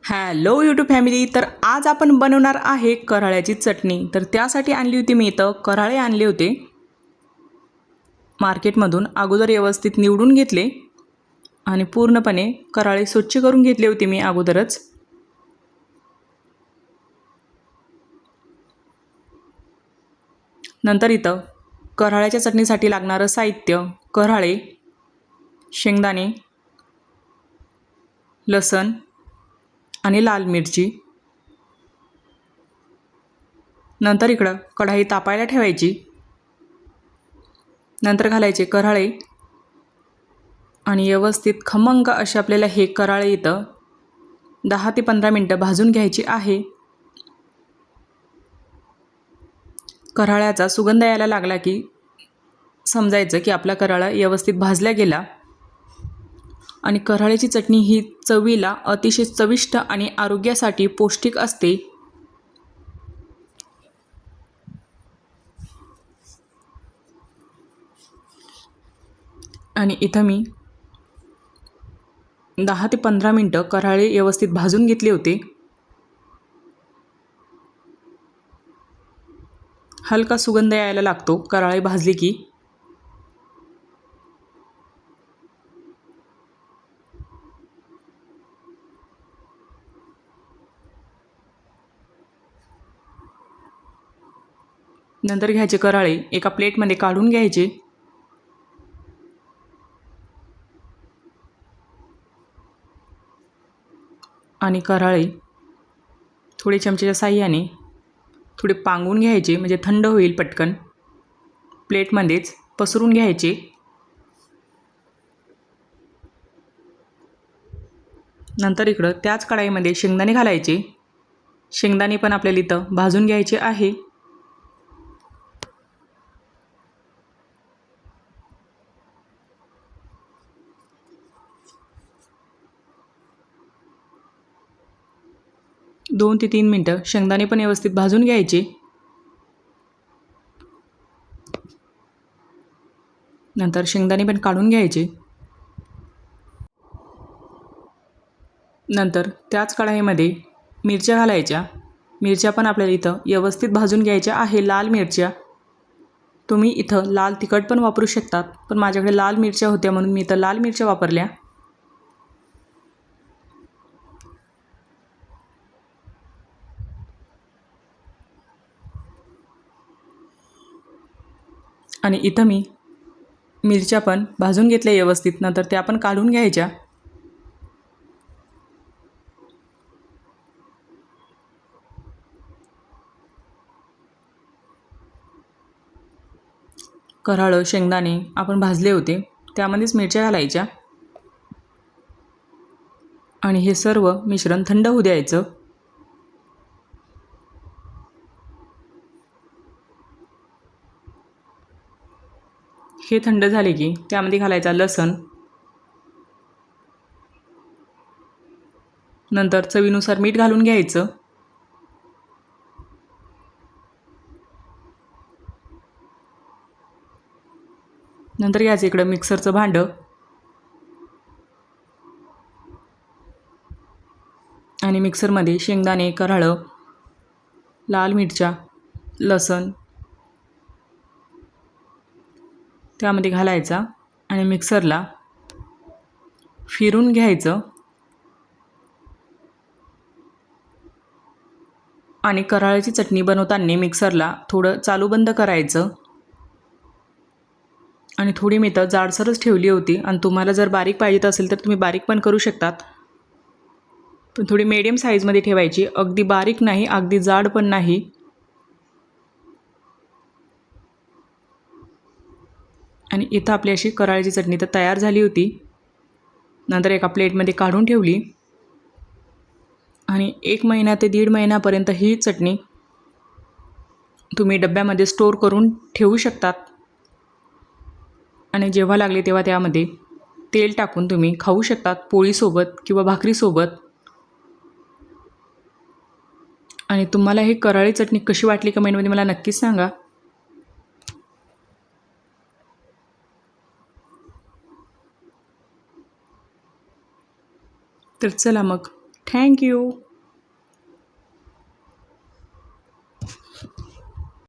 Hello YouTube family. तर आज आपण बनवणार आहे कराळ्याची चटणी. तर त्यासाठी आणली होती मी इथं कराळे आणले होते मार्केटमधून. अगोदर व्यवस्थित निवडून घेतले आणि पूर्णपणे कराळे स्वच्छ करून घेतले होते मी अगोदरच. नंतर इथं कराळ्याच्या चटणीसाठी लागणारं साहित्य: कराळे, शेंगदाणे, लसण आणि लाल मिरची. नंतर इकडं कढाई तापायला ठेवायची. नंतर घालायचे कराळे आणि व्यवस्थित खमंग असे आपल्याला हे कराळे इथं 10 ते 15 मिनटं भाजून घ्यायची आहे. कराळ्याचा सुगंध यायला लागला की समजायचं की आपला कराळा व्यवस्थित भाजला गेला. आणि कराळ्याची चटणी ही चवीला अतिशय चविष्ट आणि आरोग्यासाठी पौष्टिक असते. आणि इथं मी 10 ते 15 मिनटं कराळे व्यवस्थित भाजून घेतले होते. हलका सुगंध यायला लागतो कराळे भाजले की. नंतर घ्यायचे कराळे एका प्लेटमध्ये काढून घ्यायचे. आणि कराळे थोडे चमच्याच्या साह्याने थोडे पांगून घ्यायचे, म्हणजे थंड होईल पटकन. प्लेटमध्येच पसरून घ्यायचे. नंतर इकडं त्याच कढाईमध्ये शेंगदाणे घालायचे. शेंगदाणे पण आपल्याला इथं भाजून घ्यायचे आहे. दोन ते 3 मिनटं शेंगदाणे पण व्यवस्थित भाजून घ्यायचे. नंतर शेंगदाणे पण काढून घ्यायचे. नंतर त्याच कढाईमध्ये मिरच्या घालायच्या. मिरच्या पण आपल्याला इथं व्यवस्थित भाजून घ्यायच्या आहे. लाल मिरच्या, तुम्ही इथं लाल तिखट पण वापरू शकतात, पण माझ्याकडे लाल मिरच्या होत्या म्हणून मी इथं लाल मिरच्या वापरल्या. आणि इथं मी मिरच्या पण भाजून घेतल्या व्यवस्थित. नंतर त्या पण काढून घ्यायच्या. कराळं शेंगदाणे आपण भाजले होते त्यामध्येच मिरच्या घालायच्या. आणि हे सर्व मिश्रण थंड होऊ द्यायचं. हे थंड झाले की त्यामध्ये घालायचा लसण. नंतर चवीनुसार मीठ घालून घ्यायचं. नंतर घ्यायचं इकडं मिक्सरचं भांडं आणि मिक्सरमध्ये शेंगदाणे, कराळं, लाल मिरच्या, लसण त्यामध्ये घालायचा आणि मिक्सरला फिरून घ्यायचं. आणि कराळ्याची चटणी बनवताना मिक्सरला थोडं चालू बंद करायचं. आणि थोडी मी तर जाडसरच ठेवली होती, आणि तुम्हाला जर बारीक पाहिजे असेल तर तुम्ही बारीक पण करू शकतात, पण थोडी मीडियम साईजमध्ये ठेवायची. अगदी बारीक नाही, अगदी जाड पण नाही. आणि इथं आपली अशी कराळ्याची चटणी तर तयार झाली होती. नंतर एका प्लेटमध्ये काढून ठेवली. आणि 1 महिना ते 1.5 महिन्यापर्यंत ही चटणी तुम्ही डब्यामध्ये स्टोर करून ठेवू शकतात. आणि जेव्हा लागले तेव्हा त्यामध्ये तेल टाकून तुम्ही खाऊ शकतात, पोळीसोबत किंवा भाकरीसोबत. आणि तुम्हाला ही कराळी चटणी कशी वाटली कमेंटमध्ये मला नक्कीच सांगा. तर चला मग थँक्यू.